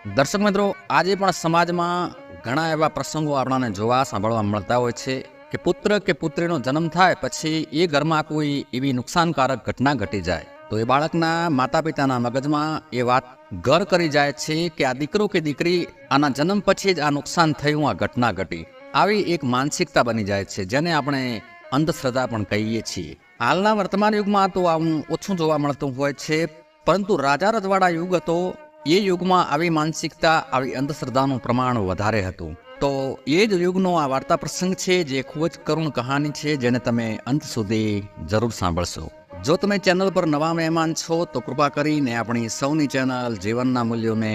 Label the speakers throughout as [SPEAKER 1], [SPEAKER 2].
[SPEAKER 1] દર્શક મિત્રો, આજે પણ સમાજમાં ઘણા એવા પ્રસંગો આપણને જોવા સાંભળવા મળતા હોય છે કે પુત્ર કે પુત્રીનો જન્મ થાય પછી એ ઘરમાં કોઈ એવી નુકસાનકારક ઘટના ઘટી જાય તો એ બાળકના માતા પિતાના મગજમાં એ વાત ઘર કરી જાય છે કે આ દીકરો કે દીકરી આના જન્મ પછી જ આ નુકસાન થયું, આ ઘટના ઘટી. આવી એક માનસિકતા બની જાય છે જેને આપણે અંધશ્રદ્ધા પણ કહીએ છીએ. હાલના વર્તમાન યુગમાં તો આવું ઓછું જોવા મળતું હોય છે, પરંતુ રાજા રજવાડા યુગ હતો એ યુગમાં આવી માનસિકતા, આવી અંધશ્રદ્ધાનું પ્રમાણ વધારે હતું. તો એ જ યુગનો આ વાર્તા પ્રસંગ છે જે ખૂબ જ કરુણ કહાની છે, જેને તમે અંત સુધી જરૂર સાંભળશો. જો તમે ચેનલ પર નવા મહેમાન છો તો કૃપા કરીને આપણી સૌની ચેનલ જીવનના મૂલ્યોને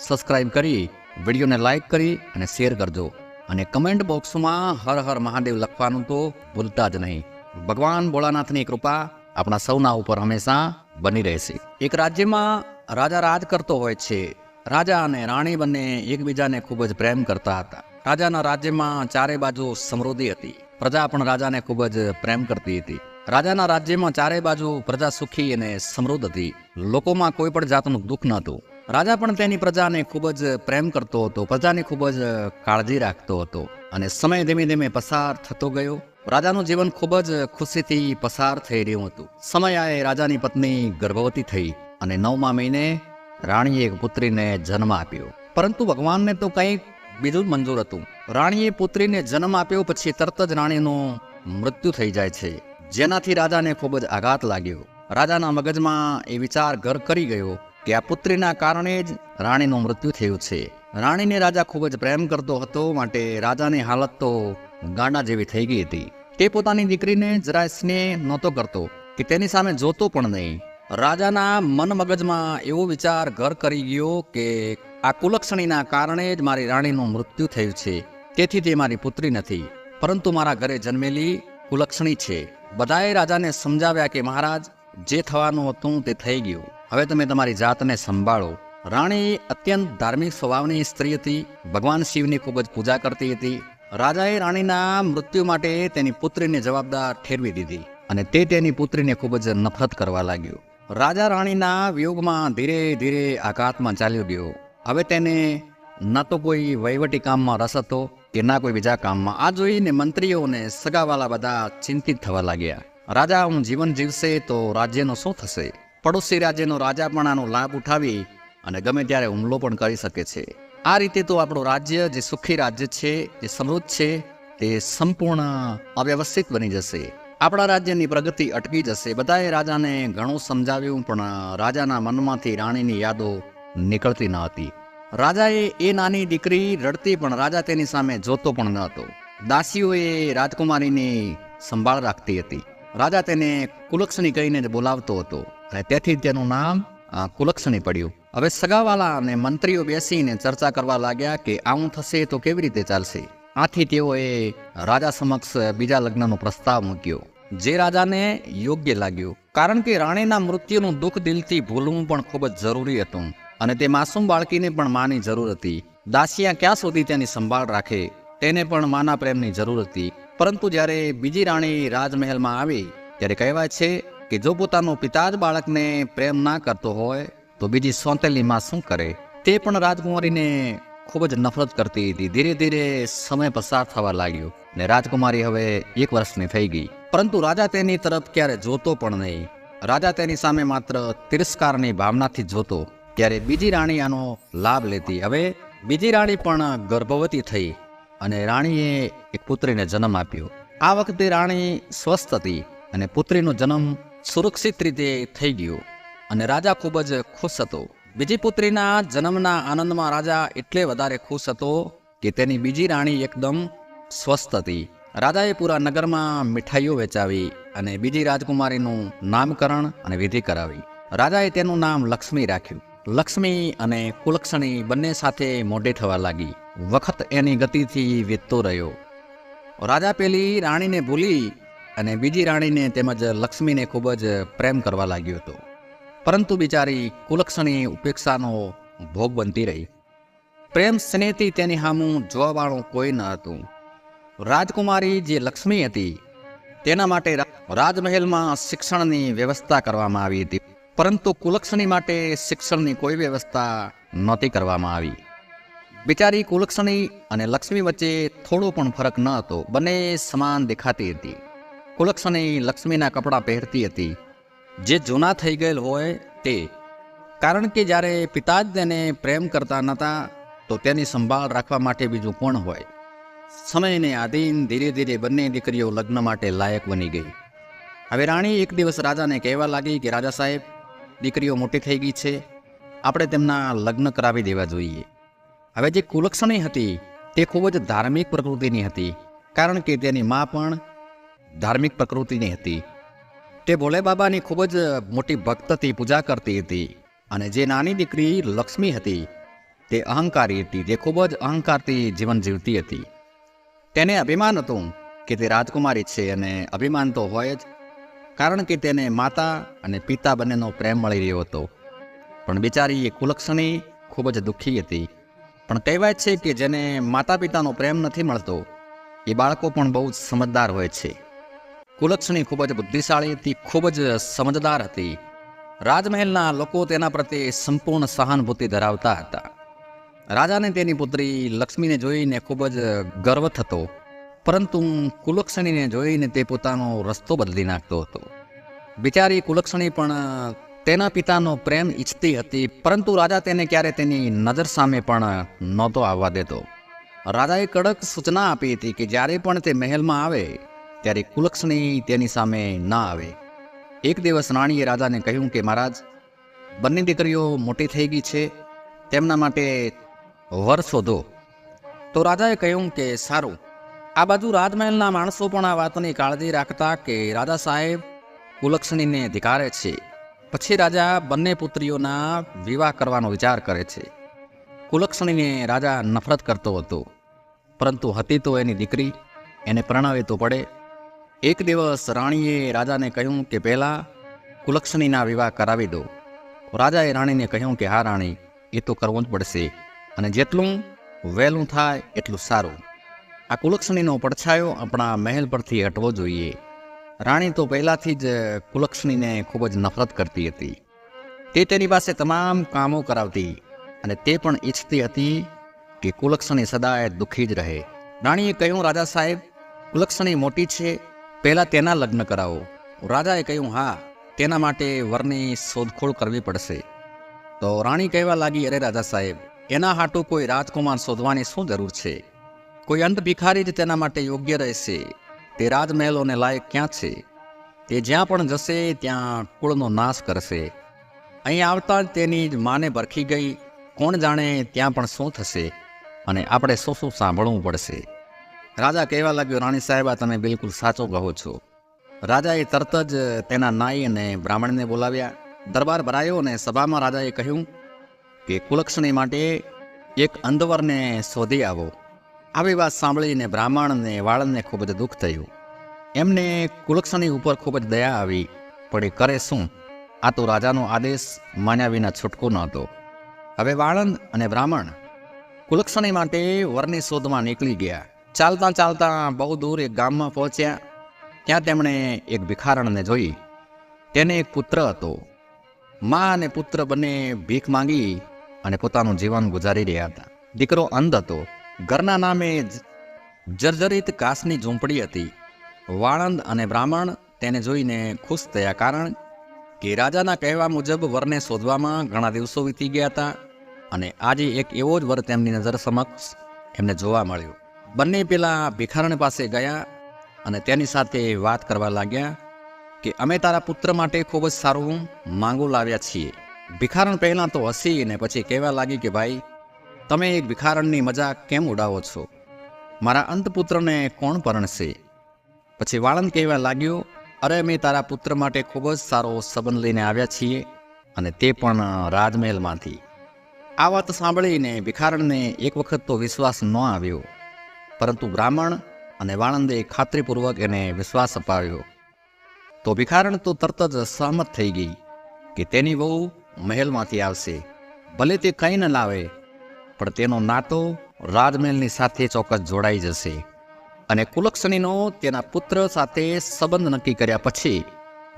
[SPEAKER 1] સબસ્ક્રાઇબ કરી, વિડીયોને લાઇક કરી અને શેર કરજો. અને કમેન્ટ બોક્સમાં હર હર મહાદેવ લખવાનું તો ભૂલતા જ નહીં. ભગવાન ભોળાનાથની કૃપા આપણા સૌના ઉપર હંમેશા બની રહેશે. એક રાજ્યમાં રાજા રાજ કરતો હોય છે. રાજા અને રાણી બંને એકબીજાને ખૂબ જ પ્રેમ કરતા હતા. રાજાના રાજ્યમાં ચારે બાજુ સમૃદ્ધિ હતી. પ્રજા પણ રાજાને ખૂબ જ પ્રેમ કરતી હતી. રાજાના રાજ્યમાં ચારે બાજુ પ્રજા સુખી અને સમૃદ્ધ હતી. લોકોમાં કોઈ પણ જાતનું દુઃખ ન હતું. રાજા પણ તેની પ્રજાને ખૂબ જ પ્રેમ કરતો હતો, પ્રજાની ખૂબ જ કાળજી રાખતો હતો. અને સમય ધીમે ધીમે પસાર થતો ગયો. રાજાનું જીવન ખૂબ જ ખુશીથી પસાર થઈ રહ્યું હતું. સમયાએ રાજાની પત્ની ગર્ભવતી થઈ અને 9મા મહિને રાણીએ એક પુત્રીને જન્મ આપ્યો. પરંતુ ભગવાનને તો કંઈક બીજું જ મંજૂર હતું. રાણીએ પુત્રીને જન્મ આપ્યો પછી તરત જ રાણીનું મૃત્યુ થઈ જાય છે, જેનાથી રાજાને ખૂબ જ આઘાત લાગ્યો. રાજાના મગજમાં એ વિચાર ઘર કરી ગયો કે આ પુત્રીના કારણે જ રાણીનું મૃત્યુ થયું છે. રાણીને રાજા ખૂબ જ પ્રેમ કરતો હતો, માટે રાજાની હાલત તો ગાંડા જેવી થઈ ગઈ હતી. તે પોતાની દીકરીને જરાય સ્નેહ નહોતો કરતો કે તેની સામે જોતો પણ નહીં. રાજાના મન મગજમાં એવો વિચાર ઘર કરી ગયો કે આ કુલક્ષણીના કારણે જ મારી રાણીનું મૃત્યુ થયું છે, તેથી તે મારી પુત્રી નથી, પરંતુ મારા ઘરે જન્મેલી કુલક્ષણી છે. બધાએ રાજાને સમજાવ્યા કે મહારાજ, જે થવાનું હતું તે થઈ ગયું, હવે તમે તમારી જાતને સંભાળો. રાણી અત્યંત ધાર્મિક સ્વભાવની સ્ત્રી હતી. ભગવાન શિવની ખૂબ જ પૂજા કરતી હતી. રાજાએ રાણીના મૃત્યુ માટે તેની પુત્રીને જવાબદાર ઠેરવી દીધી અને તે તેની પુત્રીને ખૂબ જ નફરત કરવા લાગ્યો. રાજા રાણીના વિયોગમાં ધીરે ધીરે આઘાતમાં ચાલ્યો ગયો. હવે તેને ન તો કોઈ વહીવટી કામમાં રસ હતો કે ના કોઈ બીજા કામમાં. આ જોઈને મંત્રીઓને સગાવાલા બધા ચિંતિત થવા લાગ્યા. રાજા હું જીવન જીવશે તો રાજ્યનો શું થશે? પડોશી રાજ્યનો રાજા પણ આનો લાભ ઉઠાવી અને ગમે ત્યારે હુમલો પણ કરી શકે છે. આ રીતે તો આપણું રાજ્ય, જે સુખી રાજ્ય છે, જે સમૃદ્ધ છે, તે સંપૂર્ણ અવ્યવસ્થિત બની જશે. આપણા રાજ્યની પ્રગતિ અટકી જશે. બધાએ રાજાને ઘણું સમજાવ્યું, પણ રાજાના મનમાંથી રાણીની યાદો નીકળતી ન હતી. રાજાએ એ નાની દીકરી રડતી, પણ રાજા તેની સામે જોતો પણ ન હતો. દાસીઓએ રાજકુમારીની સંભાળ રાખતી હતી. રાજા તેને કુલક્ષણી કહીને જ બોલાવતો હતો અને તેથી તેનું નામ કુલક્ષણી પડ્યું. હવે સગાવાલા અને મંત્રીઓ બેસીને ચર્ચા કરવા લાગ્યા કે આવું થશે તો કેવી રીતે ચાલશે. આથી તેઓએ રાજા સમક્ષ બીજા લગ્નનો પ્રસ્તાવ મૂક્યો, જે રાજાને યોગ્ય લાગ્યું. કારણ કે રાણીના મૃત્યુનું દુઃખ દિલથી ભૂલવું પણ ખૂબ જ જરૂરી હતું અને તે માસૂમ બાળકીને પણ માની જરૂર હતી. દાસિયા ક્યાં સુધી તેની સંભાળ રાખે, તેને પણ માના પ્રેમની જરૂર હતી. પરંતુ જ્યારે બીજી રાણી રાજમહેલમાં આવી ત્યારે કહેવાય છે કે જો પોતાનો પિતા જ બાળકને પ્રેમ ના કરતો હોય તો બીજી સોંતેલી માં શું કરે. તે પણ રાજકુમારીને ખૂબ જ નફરત કરતી હતી. ધીરે ધીરે સમય પસાર થવા લાગ્યો ને રાજકુમારી હવે 1 વર્ષની થઈ ગઈ. પરંતુ રાજા તેની તરફ ક્યારે જોતો પણ નહીં. રાજા તેની સામે માત્ર તિરસ્કારની ભાવનાથી જોતો. ત્યારે બીજી રાણી આનો લાભ લેતી. હવે બીજી રાણી પણ ગર્ભવતી થઈ અને રાણીએ એક પુત્રીને જન્મ આપ્યો. આ વખતે રાણી સ્વસ્થ હતી અને પુત્રીનો જન્મ સુરક્ષિત રીતે થઈ ગયો અને રાજા ખૂબ જ ખુશ હતો. બીજી પુત્રીના જન્મના આનંદમાં રાજા એટલે વધારે ખુશ હતો કે તેની બીજી રાણી એકદમ સ્વસ્થ હતી. રાજાએ પૂરા નગરમાં મીઠાઈઓ વેચાવી અને બીજી રાજકુમારીનું નામકરણ અને વિધિ કરાવી. રાજાએ તેનું નામ લક્ષ્મી રાખ્યું. લક્ષ્મી અને કુલક્ષણી બંને સાથે મોઢે થવા લાગી. વખત એની ગતિથી વીતતો રહ્યો. રાજા પેલી રાણીને ભૂલી અને બીજી રાણીને તેમજ લક્ષ્મીને ખૂબ જ પ્રેમ કરવા લાગ્યો હતો. પરંતુ બિચારી કુલક્ષણી ઉપેક્ષાનો ભોગ બનતી રહી. પ્રેમ સ્નેહથી તેની સામું જોવાવાળું કોઈ ન હતું. રાજકુમારી જે લક્ષ્મી હતી તેના માટે રાજમહેલમાં શિક્ષણની વ્યવસ્થા કરવામાં આવી હતી, પરંતુ કુલક્ષણી માટે શિક્ષણની કોઈ વ્યવસ્થા નહોતી કરવામાં આવી. બિચારી કુલક્ષણી અને લક્ષ્મી વચ્ચે થોડો પણ ફરક ન હતો. બંને સમાન દેખાતી હતી. કુલક્ષણી લક્ષ્મીના કપડાં પહેરતી હતી, જે જૂના થઈ ગયેલ હોય તે. કારણ કે જ્યારે પિતા જ તેને પ્રેમ કરતા નહોતા તો તેની સંભાળ રાખવા માટે બીજું કોણ હોય. સમયને આધીન ધીરે ધીરે બંને દીકરીઓ લગ્ન માટે લાયક બની ગઈ. હવે રાણી એક દિવસ રાજાને કહેવા લાગી કે રાજા સાહેબ, દીકરીઓ મોટી થઈ ગઈ છે, આપણે તેમના લગ્ન કરાવી દેવા જોઈએ. હવે જે કુલક્ષણી હતી તે ખૂબ જ ધાર્મિક પ્રકૃતિની હતી, કારણ કે તેની મા પણ ધાર્મિક પ્રકૃતિની હતી. તે ભોલે બાબાની ખૂબ જ મોટી ભક્તથી પૂજા કરતી હતી. અને જે નાની દીકરી લક્ષ્મી હતી તે અહંકારી હતી, જે ખૂબ જ અહંકારથી જીવન જીવતી હતી. તેને અભિમાન હતું કે તે રાજકુમારી છે, અને અભિમાન તો હોય જ, કારણ કે તેને માતા અને પિતા બંનેનો પ્રેમ મળી રહ્યો હતો. પણ બિચારી એ કુલક્ષણી ખૂબ જ દુઃખી હતી. પણ કહેવાય છે કે જેને માતા પિતાનો પ્રેમ નથી મળતો એ બાળકો પણ બહુ જ સમજદાર હોય છે. કુલક્ષણી ખૂબ જ બુદ્ધિશાળી હતી, ખૂબ જ સમજદાર હતી. રાજમહેલના લોકો તેના પ્રત્યે સંપૂર્ણ સહાનુભૂતિ ધરાવતા હતા. રાજાને તેની પુત્રી લક્ષ્મીને જોઈને ખૂબ જ ગર્વ થતો, પરંતુ કુલક્ષણીને જોઈને તે પોતાનો રસ્તો બદલી નાખતો હતો. બિચારી કુલક્ષણી પણ તેના પિતાનો પ્રેમ ઈચ્છતી હતી, પરંતુ રાજા તેને ક્યારે તેની નજર સામે પણ નહોતો આવવા દેતો. રાજાએ કડક સૂચના આપી હતી કે જ્યારે પણ તે મહેલમાં આવે ત્યારે કુલક્ષણી તેની સામે ન આવે. એક દિવસ રાણીએ રાજાને કહ્યું કે મહારાજ, બંને દીકરીઓ મોટી થઈ ગઈ છે, તેમના માટે વર શોધો. તો રાજાએ કહ્યું કે સારું. આ બાજુ રાજમહેલના માણસો પણ આ વાતની કાળજી રાખતા કે રાજા સાહેબ કુલક્ષણીને ધિક્કારે છે. પછી રાજા બંને પુત્રીઓના વિવાહ કરવાનો વિચાર કરે છે. કુલક્ષણીને રાજા નફરત કરતો હતો, પરંતુ હતી તો એની દીકરી, એને પરણાવી તો પડે. એક દિવસ રાણીએ રાજાને કહ્યું કે પહેલાં કુલક્ષણીના વિવાહ કરાવી દો. રાજાએ રાણીને કહ્યું કે હા રાણી, એ તો કરવું જ પડશે, અને જેટલું વહેલું થાય એટલું સારું. આ કુલક્ષણીનો પડછાયો આપણા મહેલ પરથી હટવો જોઈએ. રાણી તો પહેલાંથી જ કુલક્ષણીને ખૂબ જ નફરત કરતી હતી. તે તેની પાસે તમામ કામો કરાવતી, અને તે પણ ઈચ્છતી હતી કે કુલક્ષણી સદાય દુઃખી જ રહે. રાણીએ કહ્યું, રાજા સાહેબ, કુલક્ષણી મોટી છે, પહેલાં તેના લગ્ન કરાવો. રાજાએ કહ્યું, હા, તેના માટે વરની શોધખોળ કરવી પડશે. તો રાણી કહેવા લાગી, અરે રાજા સાહેબ, એના હાટું કોઈ રાજકુમાર શોધવાની શું જરૂર છે? કોઈ અંધ ભિખારી જ તેના માટે યોગ્ય રહેશે. તે રાજમહેલોને લાયક ક્યાં છે? તે જ્યાં પણ જશે ત્યાં કુળનો નાશ કરશે. અહીં આવતા જ તેની જ માને ભરખી ગઈ. કોણ જાણે ત્યાં પણ શું થશે, અને આપણે શું શું સાંભળવું પડશે. રાજા કહેવા લાગ્યો, રાણી સાહેબ, આ તમે બિલકુલ સાચો કહો છો. રાજાએ તરત જ તેના નાઈ અને બ્રાહ્મણને બોલાવ્યા. દરબાર ભરાયો અને સભામાં રાજાએ કહ્યું કે કુલક્ષણી માટે એક અંધવરને શોધી આવો. આવી વાત સાંભળીને બ્રાહ્મણ અને વાળંદને ખૂબ જ દુઃખ થયું. એમને કુલક્ષણી ઉપર ખૂબ જ દયા આવી, પણ એ કરે શું? આ તો રાજાનો આદેશ માન્યા વિના છૂટકો નહોતો. હવે વાળંદ અને બ્રાહ્મણ કુલક્ષણી માટે વરની શોધમાં નીકળી ગયા. ચાલતા ચાલતા બહુ દૂર એક ગામમાં પહોંચ્યા. ત્યાં તેમણે એક ભિખારણને જોઈ. તેને એક પુત્ર હતો. મા અને પુત્ર બંને ભીખ માંગી અને પોતાનું જીવન ગુજારી રહ્યા હતા. દીકરો અંધ હતો. ઘરના નામે જર્જરિત કાચની ઝૂંપડી હતી. વાળંદ અને બ્રાહ્મણ તેને જોઈને ખુશ થયા, કારણ કે રાજાના કહેવા મુજબ વરને શોધવામાં ઘણા દિવસો વીતી ગયા હતા, અને આજે એક એવો જ વર તેમની નજર સમક્ષ એમને જોવા મળ્યો. બંને પેલા ભિખારણ પાસે ગયા અને તેની સાથે વાત કરવા લાગ્યા કે અમે તારા પુત્ર માટે ખૂબ જ સારું માંગુ લાવ્યા છીએ. ભિખારણ પહેલાં તો હસી ને પછી કહેવા લાગી કે ભાઈ, તમે એક ભિખારણની મજાક કેમ ઉડાવો છો? મારા અંતપુત્રને કોણ પરણશે? પછી વાળંદ કહેવા લાગ્યો, અરે અમે તારા પુત્ર માટે ખૂબ જ સારો સંબંધ લઈને આવ્યા છીએ, અને તે પણ રાજમહેલમાંથી. આ વાત સાંભળીને ભિખારણને એક વખત તો વિશ્વાસ ન આવ્યો, પરંતુ બ્રાહ્મણ અને વાળંદે ખાતરીપૂર્વક એને વિશ્વાસ અપાવ્યો. તો ભિખારણ તો તરત જ સહમત થઈ ગઈ કે તેની વહુ મહેલમાંથી આવશે. ભલે તે કંઈ ન લાવે, પણ તેનો નાતો રાજમહેલની સાથે ચોક્કસ જોડાઈ જશે. અને કુલક્ષણીનો તેના પુત્ર સાથે સંબંધ નક્કી કર્યા પછી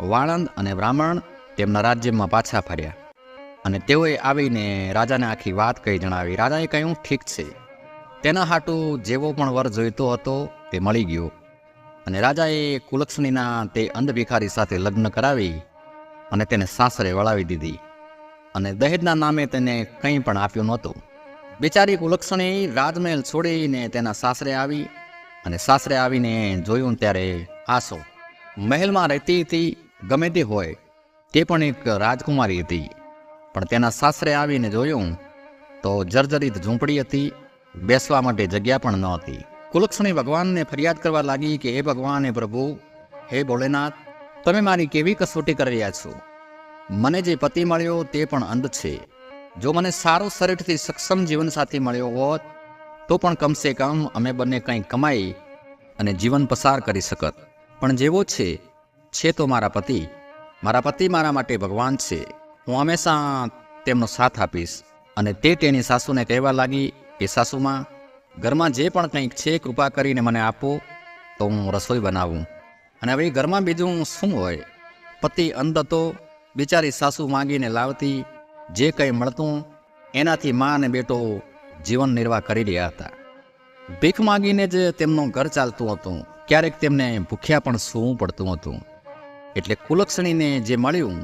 [SPEAKER 1] વાળંદ અને બ્રાહ્મણ તેમના રાજ્યમાં પાછા ફર્યા. અને તેઓએ આવીને રાજાને આખી વાત કહી જણાવી. રાજાએ કહ્યું, ઠીક છે. તેના હાટુ જેવો પણ વર જોઈતો હતો તે મળી ગયો. અને રાજાએ કુલક્ષણીના તે અંધ ભિખારી સાથે લગ્ન કરાવી અને તેને સાસરે વળાવી દીધી. અને દહેજના નામે તેને કંઈ પણ આપ્યું નહોતું. બિચારી કુલક્ષણી રાજમહેલ છોડીને તેના સાસરે આવી. અને સાસરે આવીને જોયું ત્યારે આસો મહેલમાં રહેતી હતી. ગમે તે હોય, તે પણ એક રાજકુમારી હતી. પણ તેના સાસરે આવીને જોયું તો જર્જરિત ઝૂંપડી હતી. બેસવા માટે જગ્યા પણ ન હતી. કુલક્ષણી ભગવાનને ફરિયાદ કરવા લાગી કે હે ભગવાન, હે પ્રભુ, હે ભોલેનાથ, તમે મારી કેવી કસોટી કરી રહ્યા છો? મને જે પતિ મળ્યો તે પણ અંધ છે. જો મને સારો શરીરથી સક્ષમ જીવનસાથી મળ્યો હોત તો પણ કમસે કમ અમે બંને કંઈ કમાઈ અને જીવન પસાર કરી શકત. પણ જેવો છે તો મારા પતિ મારા માટે ભગવાન છે. હું હંમેશા તેમનો સાથ આપીશ. અને તે તેની સાસુને કહેવા લાગી કે સાસુમાં, ઘરમાં જે પણ કંઈક છે કૃપા કરીને મને આપો તો હું રસોઈ બનાવું. અને હવે ઘરમાં બીજું શું હોય? પતિ અંધ હતો. બિચારી સાસુ માંગીને લાવતી. જે કંઈ મળતું એનાથી મા અને બેટો જીવન નિર્વાહ કરી રહ્યા હતા. ભીખ માંગીને જ તેમનું ઘર ચાલતું હતું. ક્યારેક તેમને ભૂખ્યા પણ સૂવું પડતું હતું. એટલે કુલક્ષણીને જે મળ્યું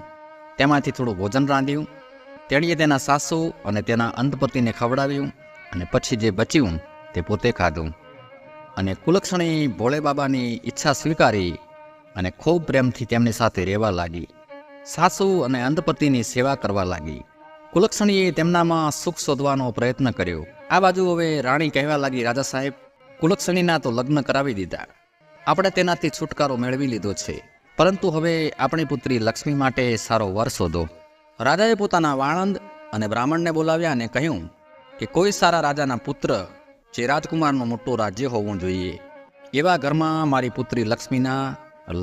[SPEAKER 1] તેમાંથી થોડું ભોજન રાંધ્યું. તેણીએ તેના સાસુ અને તેના અંધ પતિને ખવડાવ્યું. અને પછી જે બચ્યું તે પોતે ખાધું. અને કુલક્ષણી ભોળે બાબાની ઈચ્છા સ્વીકારી અને ખૂબ પ્રેમથી તેમની સાથે રહેવા લાગી. સાસુ અને અંધપતિની સેવા કરવા લાગી. કુલક્ષણીએ તેમનામાં સુખ શોધવાનો પ્રયત્ન કર્યો. આ બાજુ હવે રાણી કહેવા લાગી, રાજા સાહેબ, કુલક્ષણીના તો લગ્ન કરાવી દીધા. આપણે તેનાથી છુટકારો મેળવી લીધો છે. પરંતુ હવે આપણી પુત્રી લક્ષ્મી માટે સારો વર શોધો. રાજાએ પોતાના વાળંદ અને બ્રાહ્મણને બોલાવ્યા અને કહ્યું કે કોઈ સારા રાજાના પુત્ર, જે રાજકુમારનું મોટું રાજ્ય હોવું જોઈએ, એવા ઘરમાં મારી પુત્રી લક્ષ્મીના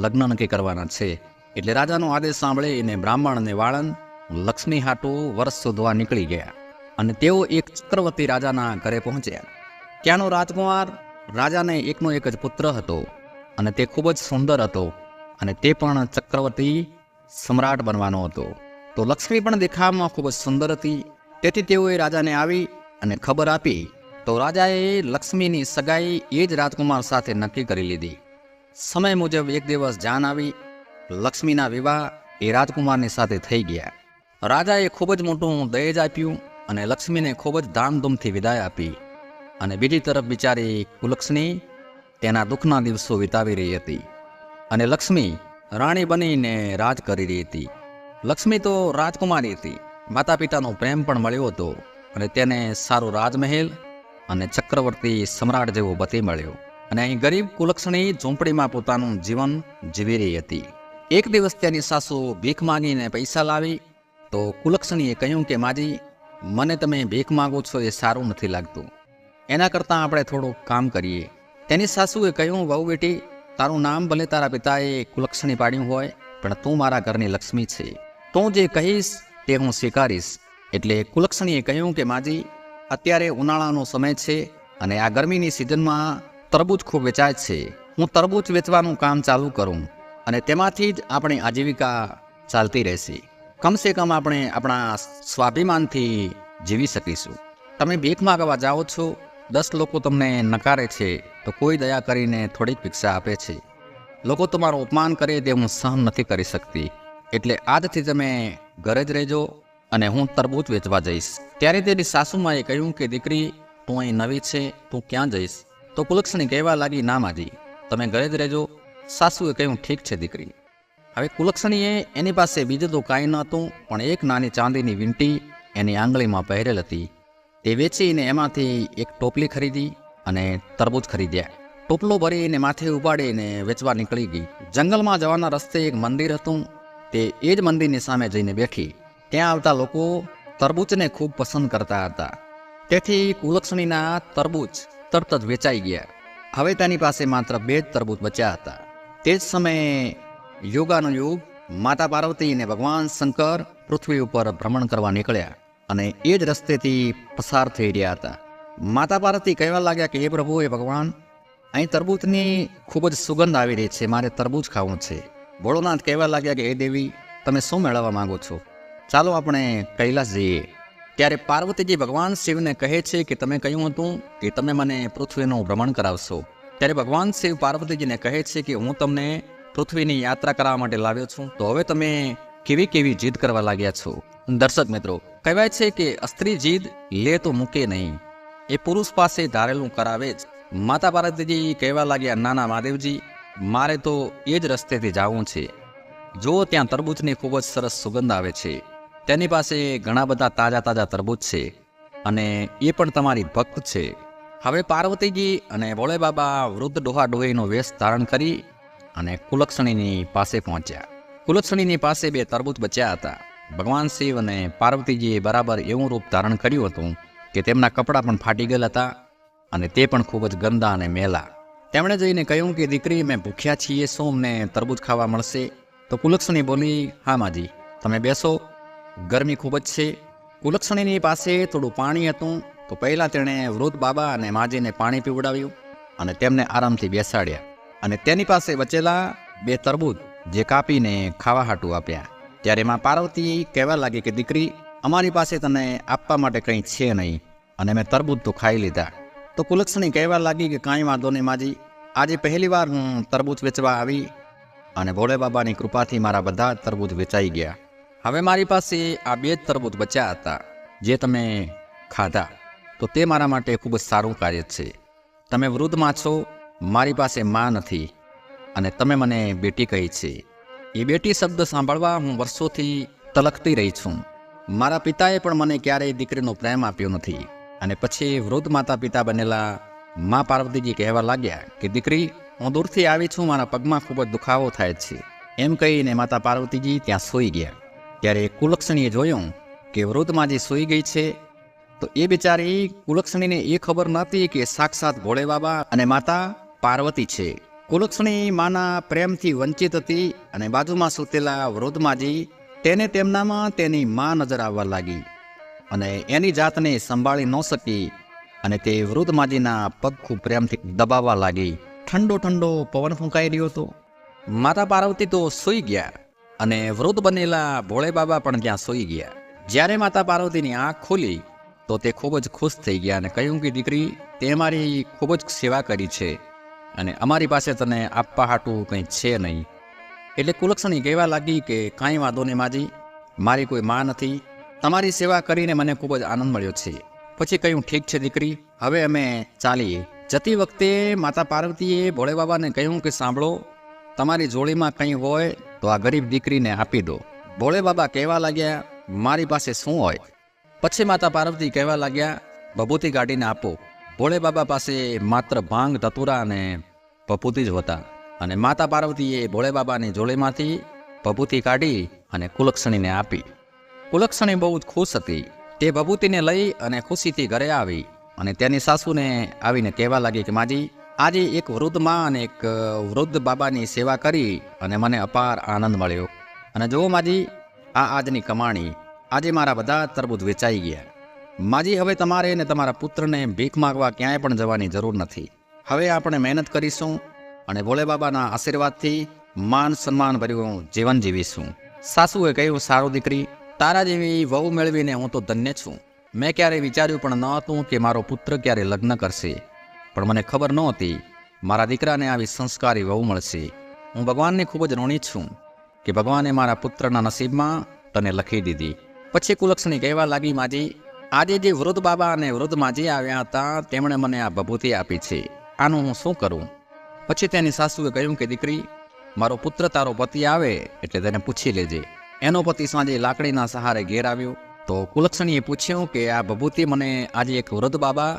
[SPEAKER 1] લગ્ન નક્કી કરવાના છે. એટલે રાજાનો આદેશ સાંભળીને બ્રાહ્મણ અને વાળંદ લક્ષ્મી હાટુ વર્ષ શોધવા નીકળી ગયા. અને તેઓ એક ચક્રવર્તી રાજાના ઘરે પહોંચ્યા. ત્યાંનો રાજકુમાર રાજાને એકનો એક જ પુત્ર હતો. અને તે ખૂબ જ સુંદર હતો. અને તે પણ ચક્રવર્તી સમ્રાટ બનવાનો હતો. તો લક્ષ્મી પણ દેખાવમાં ખૂબ જ સુંદર હતી. તેથી તેઓએ રાજાને આવી અને ખબર આપી. તો રાજાએ લક્ષ્મીની સગાઈ એ જ રાજકુમાર સાથે નક્કી કરી લીધી. સમય મુજબ એક દિવસ જાન આવી. લક્ષ્મીના વિવાહ એ રાજકુમારની સાથે થઈ ગયા. રાજાએ ખૂબ જ મોટું દહેજ આપ્યું અને લક્ષ્મીને ખૂબ જ ધામધૂમથી વિદાય આપી. અને બીજી તરફ બિચારી કુલક્ષણી તેના દુઃખના દિવસો વિતાવી રહી હતી. અને લક્ષ્મી રાણી બનીને રાજ કરી રહી હતી. લક્ષ્મી તો રાજકુમારી હતી. માતા પિતાનો પ્રેમ પણ મળ્યો હતો. અને તેને સારો રાજમહેલ અને ચક્રવર્તી સમ્રાટ જેવો પતિ મળ્યો. અને અહીં ગરીબ કુલક્ષણી ઝૂંપડીમાં પોતાનું જીવન જીવી રહી હતી. એક દિવસ તેની સાસુ ભીખ માંગીને પૈસા લાવી. તો કુલક્ષણીએ કહ્યું કે માજી, મને તમે ભીખ માંગો છો એ સારું નથી લાગતું. એના કરતાં આપણે થોડું કામ કરીએ. તેની સાસુએ કહ્યું, વહુ બેટી, તારું નામ ભલે તારા પિતાએ કુલક્ષણી પાડ્યું હોય, પણ તું મારા ઘરની લક્ષ્મી છે. તું જે કહીશ તે હું સ્વીકારીશ. એટલે કુલક્ષણીએ કહ્યું કે માજી, અત્યારે ઉનાળાનો સમય છે અને આ ગરમીની સિઝનમાં તરબૂચ ખૂબ વેચાય છે. હું તરબૂચ વેચવાનું કામ ચાલુ કરું અને તેમાંથી જ આપણી આજીવિકા ચાલતી રહેશે. કમસે કમ આપણે આપણા સ્વાભિમાનથી જીવી શકીશું. તમે ભીખ માગવા જાઓ છો, 10 લોકો તમને નકારે છે તો કોઈ દયા કરીને થોડીક ભિક્ષા આપે છે. લોકો તમારું અપમાન કરે તે હું સહન નથી કરી શકતી. એટલે આજથી તમે ઘરે જ રહેજો અને હું તરબૂચ વેચવા જઈશ. ત્યારે તેની સાસુમાએ કહ્યું કે દીકરી, તું અહીં નવી છે, તું ક્યાં જઈશ? તો કુલક્ષણી કહેવા લાગી, ના માજી, તમે ઘરે જ રહેજો. સાસુએ કહ્યું, ઠીક છે દીકરી. હવે કુલક્ષણીએ એની પાસે બીજું તો કાંઈ ન હતું, પણ એક નાની ચાંદીની વીંટી એની આંગળીમાં પહેરેલ હતી. તે વેચીને એમાંથી એક ટોપલી ખરીદી અને તરબૂચ ખરીદ્યા. ટોપલો ભરીને માથે ઉપાડીને વેચવા નીકળી ગઈ. જંગલમાં જવાના રસ્તે એક મંદિર હતું. તે એ જ મંદિરની સામે જઈને બેઠી. ત્યાં આવતા લોકો તરબૂચને ખૂબ પસંદ કરતા હતા. તેથી કુલક્ષણીના તરબૂચ તરત જ વેચાઈ ગયા. હવે તેની પાસે માત્ર 2 જ તરબૂચ બચ્યા હતા. તે જ સમયે યોગાનો યુગ માતા પાર્વતી અને ભગવાન શંકર પૃથ્વી ઉપર ભ્રમણ કરવા નીકળ્યા અને એ જ રસ્તેથી પસાર થઈ રહ્યા હતા. માતા પાર્વતી કહેવા લાગ્યા કે હે પ્રભુ, હે ભગવાન, અહીં તરબૂચની ખૂબ જ સુગંધ આવી રહી છે, મારે તરબૂચ ખાવું છે. ભોળોનાથ કહેવા લાગ્યા કે હે દેવી, તમે શું મેળવવા માંગો છો? ચાલો આપણે કૈલાસ જઈએ. ત્યારે પાર્વતીજી ભગવાન શિવને કહે છે કે તમે કહ્યું હતું કે તમે મને પૃથ્વીનું ભ્રમણ કરાવશો. ત્યારે ભગવાન શિવ પાર્વતીજીને કહે છે કે હું તમને પૃથ્વીની યાત્રા કરવા માટે લાવ્યો છું, તો હવે તમે કેવી કેવી જીદ કરવા લાગ્યા છો. દર્શક મિત્રો, કહેવાય છે કે સ્ત્રી જીદ લે તો મૂકે નહીં, એ પુરુષ પાસે ધારેલું કરાવે જ. માતા પાર્વતીજી કહેવા લાગ્યા, નાના મહાદેવજી, મારે તો એ જ રસ્તેથી જવું છે. જો ત્યાં તરબૂચની ખૂબ જ સરસ સુગંધ આવે છે, તેની પાસે ઘણા બધા તાજા તાજા તરબૂચ છે અને એ પણ તમારી ભક્ત છે. હવે પાર્વતીજી અને ભોળે બાબા વૃદ્ધ ડોહા ડોહીનો વેશ ધારણ કરી અને કુલક્ષણીની પાસે પહોંચ્યા. કુલક્ષણીની પાસે 2 તરબૂચ બચ્યા હતા. ભગવાન શિવ અને પાર્વતીજીએ બરાબર એવું રૂપ ધારણ કર્યું હતું કે તેમના કપડાં પણ ફાટી ગયેલા હતા અને તે પણ ખૂબ જ ગંદા અને મેલા. તેમણે જઈને કહ્યું કે દીકરી, મેં ભૂખ્યા છીએ, શું અમને તરબૂચ ખાવા મળશે? તો કુલક્ષણી બોલી, હા માજી, તમે બેસો, ગરમી ખૂબ જ છે. કુલક્ષણીની પાસે થોડું પાણી હતું, તો પહેલાં તેણે વૃદ્ધ બાબા અને માજીને પાણી પીવડાવ્યું અને તેમને આરામથી બેસાડ્યા અને તેની પાસે બચેલા 2 તરબૂચ જે કાપીને ખાવા હાટું આપ્યા. ત્યારે માં પાર્વતી કહેવા લાગી કે દીકરી, અમારી પાસે તને આપવા માટે કંઈ છે નહીં અને મેં તરબૂચ તો ખાઈ લીધા. તો કુલક્ષણી કહેવા લાગી કે કાંઈ વાંધો નહીં માજી, આજે પહેલી વાર હું તરબૂચ વેચવા આવી અને ભોળે બાબાની કૃપાથી મારા બધા તરબૂચ વેચાઈ ગયા. હવે મારી પાસે આ 2 જ તરબૂચ બચ્યા હતા જે તમે ખાધા, તો તે મારા માટે ખૂબ જ સારું કાર્ય છે. તમે વૃદ્ધમાં છો, મારી પાસે માં નથી અને તમે મને બેટી કહી છે. એ બેટી શબ્દ સાંભળવા હું વર્ષોથી તલકતી રહી છું. મારા પિતાએ પણ મને ક્યારેય દીકરીનો પ્રેમ આપ્યો નથી. અને પછી વૃદ્ધ માતા પિતા બનેલા મા પાર્વતીજી કહેવા લાગ્યા કે દીકરી, હું દૂરથી આવી છું, મારા પગમાં ખૂબ જ દુખાવો થાય છે. એમ કહીને માતા પાર્વતીજી ત્યાં સૂઈ ગયા. ત્યારે કુલક્ષણીએ જોયું કે વૃદ્ધ માજી સૂઈ ગઈ છે. તો એ બિચારી કુલક્ષણીને એ ખબર નહોતી કે સાક્ષાત ભોળે બાબા અને માતા પાર્વતી છે. કુલક્ષણી માના પ્રેમથી વંચિત હતી અને બાજુમાં સૂતેલા વૃદ્ધ માજી તેને તેમનામાં તેની માં નજર આવવા લાગી અને એની જાતને સંભાળી ન શકી અને તે વૃદ્ધ માજીના પગ ખૂબ પ્રેમથી દબાવવા લાગી. ઠંડો ઠંડો પવન ફૂંકાઈ રહ્યો હતો. માતા પાર્વતી તો સૂઈ ગયા અને વૃદ્ધ બનેલા ભોળે બાબા પણ ત્યાં સૂઈ ગયા. જ્યારે માતા પાર્વતીની આંખ ખોલી તો તે ખૂબ જ ખુશ થઈ ગયા અને કહ્યું કે દીકરી, તે મારી ખૂબ જ સેવા કરી છે અને અમારી પાસે તને આપવા હાટું કંઈ છે નહીં. એટલે કુલક્ષણી કહેવા લાગી કે કાંઈ વાંધો નહીં માજી, મારી કોઈ માં નથી, તમારી સેવા કરીને મને ખૂબ જ આનંદ મળ્યો છે. પછી કહ્યું, ઠીક છે દીકરી, હવે અમે ચાલીએ. જતી વખતે માતા પાર્વતીએ ભોળે બાબાને કહ્યું કે સાંભળો, તમારી જોડીમાં કંઈ હોય તો આ ગરીબ દીકરીને આપી દો. ભોળે બાબા કહેવા લાગ્યા, મારી પાસે શું હોય? પછી માતા પાર્વતી કહેવા લાગ્યા, ભભૂતિ કાઢીને આપો. ભોળે બાબા પાસે માત્ર ભાંગ, ધતુરા અને ભભૂતિ જ હતા અને માતા પાર્વતીએ ભોળે બાબાની જોડીમાંથી ભભૂતિ કાઢી અને કુલક્ષણીને આપી. કુલક્ષણી બહુ જ ખુશ હતી. તે ભભૂતિને લઈ અને ખુશીથી ઘરે આવી અને તેની સાસુને આવીને કહેવા લાગી કે માજી, આજે એક વૃદ્ધ માં અને એક વૃદ્ધ બાબાની સેવા કરી અને મને અપાર આનંદ મળ્યો. અને જુઓ માજી, આ આજની કમાણી, આજે મારા બધા તરબૂચ વેચાઈ ગયા. માજી, હવે તમારે ને તમારા પુત્રને ભીખ માગવા ક્યાંય પણ જવાની જરૂર નથી. હવે આપણે મહેનત કરીશું અને ભોળે બાબાના આશીર્વાદથી માન સન્માન ભર્યું જીવન જીવીશું. સાસુએ કહ્યું, સારું દીકરી, તારા જેવી વહુ મેળવીને હું તો ધન્ય છું. મેં ક્યારેય વિચાર્યું પણ ન હતું કે મારો પુત્ર ક્યારે લગ્ન કરશે, પણ મને ખબર નહોતી મારા દીકરાને આવી સંસ્કારી વહુ મળશે. હું ભગવાનને ખૂબ જ ઋણી છું કે ભગવાને મારા પુત્રના નસીબમાં તને લખી દીધી. પછી કુલક્ષણી કહેવા લાગી, માજી, આજે જે વૃદ્ધ બાબા અને વૃદ્ધ માજી આવ્યા હતા તેમણે મને આ ભભૂતિ આપી છે, આનું હું શું કરું? પછી તેની સાસુએ કહ્યું કે દીકરી, મારો પુત્ર તારો પતિ આવે એટલે તેને પૂછી લેજે. એનો પતિ સાંજે લાકડીના સહારે ઘેર આવ્યો તો કુલક્ષણીએ પૂછ્યું કે આ ભભૂતિ મને આજે એક વૃદ્ધ બાબા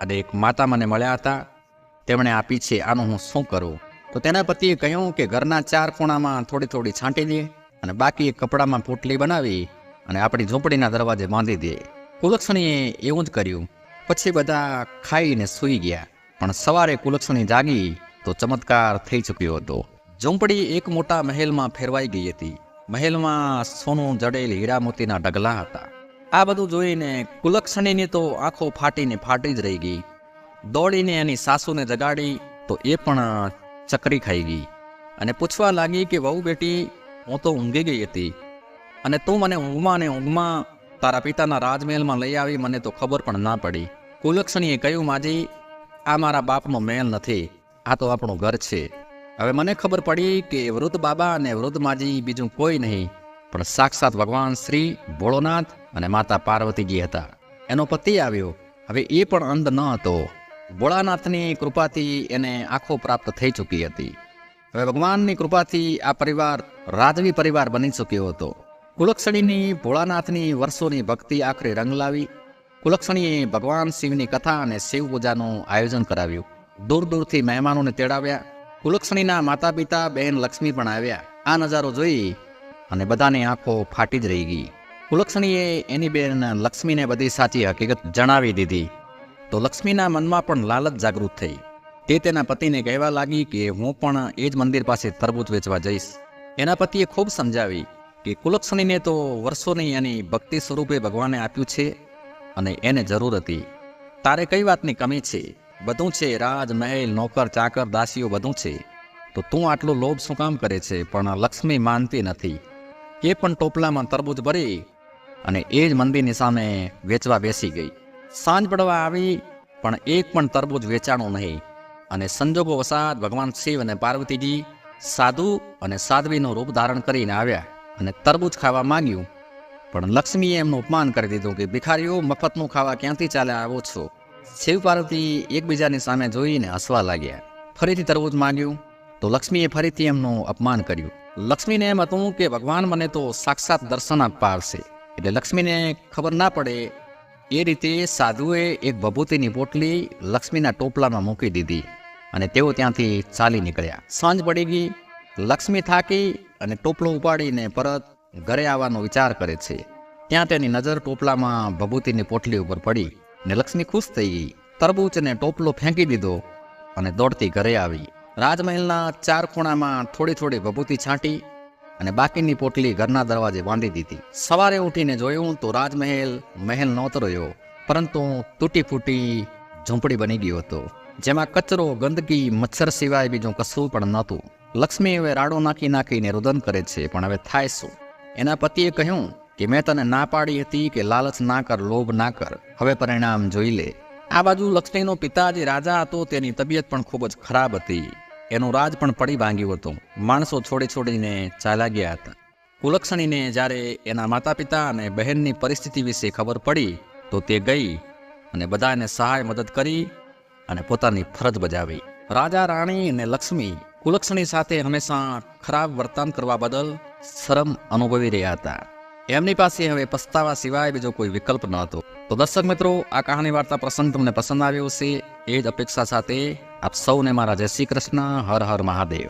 [SPEAKER 1] અને એક માતા મને મળ્યા હતા, તેમણે આપી છે, આનું હું શું કરું? તો તેના પતિએ કહ્યું કે ઘરના 4 ખૂણામાં થોડી થોડી છાંટી દે અને બાકી એક કપડામાં પોટલી બનાવી અને આપણી ઝૂંપડીના દરવાજે બાંધી દે. કુલક્ષણીએ એવું જ કર્યું. પછી બધા ખાઈને સૂઈ ગયા. પણ સવારે કુલક્ષણી જાગી તો ચમત્કાર થઈ ચૂક્યો હતો. ઝૂંપડી એક મોટા મહેલમાં ફેરવાઈ ગઈ હતી. મહેલમાં સોનું જડેલ હીરા મોતીના ઢગલા હતા. આ બધું જોઈને કુલક્ષણીની તો આંખો ફાટીને ફાટી જ રહી ગઈ. દોડીને એની સાસુને જગાડી તો એ પણ ચકરી ખાઈ ગઈ અને પૂછવા લાગી કે વહુ બેટી, હું તો ઊંઘી ગઈ હતી, અને તું મને ઊંઘમાં ને ઊંઘમાં તારા પિતાના રાજમહેલમાં લઈ આવી, મને તો ખબર પણ ના પડી. કુલક્ષણીએ કહ્યું, માજી, આ મારા બાપનો મહેલ નથી, આ તો આપણું ઘર છે. હવે મને ખબર પડી કે વૃદ્ધ બાબા અને વૃદ્ધ માજી બીજું કોઈ નહીં પણ સાક્ષાત ભગવાન શ્રી ભોળોનાથ અને માતા પાર્વતીજી હતા. એનો પતિ આવ્યો, હવે એ પણ અંધ ન હતો. ભોળાનાથની કૃપાથી એને આંખો પ્રાપ્ત થઈ ચૂકી હતી. હવે ભગવાનની કૃપાથી આ પરિવાર રાજવી પરિવાર બની ચૂક્યો હતો. કુલક્ષણીની ભોળાનાથની વર્ષોની ભક્તિ આખરે રંગ લાવી. કુલક્ષણીએ ભગવાન શિવની કથા અને શિવ પૂજાનું આયોજન કરાવ્યું. દૂર દૂરથી મહેમાનોને તેડાવ્યા. કુલક્ષણીના માતા પિતા બહેન લક્ષ્મી પણ આવ્યા. આ નજારો જોઈ અને બધાની આંખો ફાટી જ રહી ગઈ. કુલક્ષણીએ એની બેન લક્ષ્મીને બધી સાચી હકીકત જણાવી દીધી. તો લક્ષ્મીના મનમાં પણ લાલચ જાગૃત થઈ. તે તેના પતિને કહેવા લાગી કે હું પણ એ જ મંદિર પાસે તરબૂચ વેચવા જઈશ. એના પતિએ ખૂબ સમજાવી કે કુલક્ષણીને તો વર્ષોની એની ભક્તિ સ્વરૂપે ભગવાને આપ્યું છે અને એને જરૂર હતી. તારે કઈ વાતની કમી છે? બધું છે, રાજ મહેલ, નોકર ચાકર, દાસીઓ બધું છે, તો તું આટલો લોભ શું કામ કરે છે? પણ લક્ષ્મી માનતી નથી. એ પણ ટોપલામાં તરબૂચ ભરી અને એ જ મંદિરની સામે વેચવા બેસી ગઈ. સાંજ પડવા આવી પણ એક પણ તરબૂચ વેચાણું નહીં. અને સંજોગો વસાત ભગવાન શિવ અને પાર્વતીજી સાધુ અને સાધ્વીનું રૂપ ધારણ કરીને આવ્યા અને તરબૂચ ખાવા માંગ્યું. પણ લક્ષ્મીએ એમનું અપમાન કરી દીધું કે ભિખારીઓ, મફતનું ખાવા ક્યાંથી ચાલે આવો છો? શિવ પાર્વતી એકબીજાની સામે જોઈને હસવા લાગ્યા. ફરીથી તરબૂચ માંગ્યું તો લક્ષ્મીએ ફરીથી એમનું અપમાન કર્યું. લક્ષ્મીને એમ હતું કે ભગવાન મને તો સાક્ષાત દર્શન આપવા આવશે, એટલે લક્ષ્મીને ખબર ના પડે એ રીતે સાધુએ એક ભભૂતિની પોટલી લક્ષ્મીના ટોપલામાં મૂકી દીધી અને તેઓ ત્યાંથી ચાલી નીકળ્યા. સાંજ પડી ગઈ. લક્ષ્મી થાકી અને ટોપલો ઉપાડીને પરત ઘરે આવવાનો વિચાર કરે છે. ત્યાં તેની નજર ટોપલામાં ભભૂતિની પોટલી ઉપર પડી ને લક્ષ્મી ખુશ થઈ ગઈ. તરબૂચ અને ટોપલો ફેંકી દીધો અને દોડતી ઘરે આવી. રાજમહેલના 4 ખૂણામાં થોડી થોડી ભભૂતિ છાંટી અને બાકીની પોટલી ઘરના દરવાજે બાંધી દીધી. સવારે ઉઠીને જોયું તો રાજમહેલ મહેલ નહોતો રહ્યો, પરંતુ તૂટી ફૂટી ઝૂંપડી બની ગયો હતો, જેમાં કચરો, ગંદકી, મચ્છર સિવાય બીજું કશું પણ નહોતું. લક્ષ્મી હવે રાડો નાખીને રુદન કરે છે, પણ હવે થાય શું? એના પતિએ કહ્યું કે મેં તને ના પાડી હતી કે લાલચ ના કર, લોભ ના કર, હવે પરિણામ જોઈ લે. આ બાજુ લક્ષ્મીનો પિતા જે રાજા હતો તેની તબિયત પણ ખૂબ જ ખરાબ હતી. એનું રાજ પણ પડી ભાંગ્યું હતું. માણસો છોડીને ચાલ્યા ગયા હતા. કુલક્ષણીને જ્યારે એના માતા પિતા અને બહેનની પરિસ્થિતિ વિશે ખબર પડી તો તે ગઈ અને બધાને સહાય મદદ કરી અને પોતાની ફરજ બજાવી. રાજા, રાણી અને લક્ષ્મી કુલક્ષણી સાથે હંમેશા ખરાબ વર્તન કરવા બદલ શરમ અનુભવી રહ્યા હતા. એમની પાસે હવે પસ્તાવા સિવાય બીજો કોઈ વિકલ્પ ન હતો. તો દર્શક મિત્રો, આ કહાની વાર્તા પ્રસંગ તમને પસંદ આવ્યો છે એ જ અપેક્ષા સાથે આપ સૌને મારા જય શ્રી કૃષ્ણ. હર હર મહાદેવ.